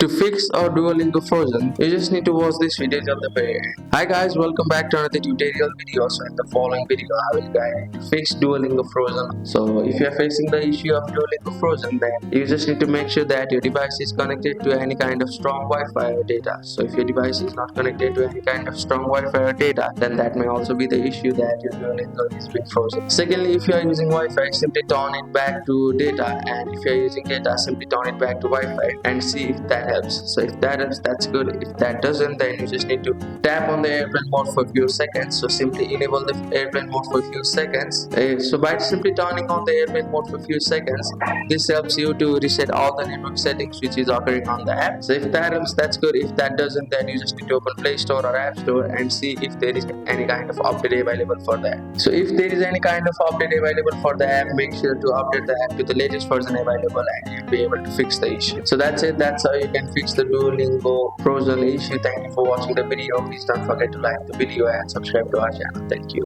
To fix our Duolingo frozen, you just need to watch this video till the very end. Hi guys, welcome back to another tutorial video. So in the following video, I will guide you to fix Duolingo frozen. So if you are facing the issue of Duolingo frozen, then you just need to make sure that your device is connected to any kind of strong Wi-Fi or data. So if your device is not connected to any kind of strong Wi-Fi or data, then that may also be the issue that your Duolingo is being frozen. Secondly, if you are using Wi-Fi, simply turn it back to data, and if you are using data, simply turn it back to Wi-Fi and see if that helps. So if that helps, that's good. If that doesn't, then you just need to tap on the airplane mode for a few seconds. So simply enable the airplane mode for a few seconds. So by simply turning on the airplane mode for a few seconds, this helps you to reset all the network settings which is occurring on the app. So if that helps, that's good. If that doesn't, then you just need to open Play Store or App Store and see if there is any kind of update available for that. So if there is any kind of update available for the app, make sure to update the app to the latest version available, and you'll be able to fix the issue. So that's it. That's how you can fix the Duolingo frozen issue. Thank you for watching the video. Please don't forget to like the video and subscribe to our channel. Thank you.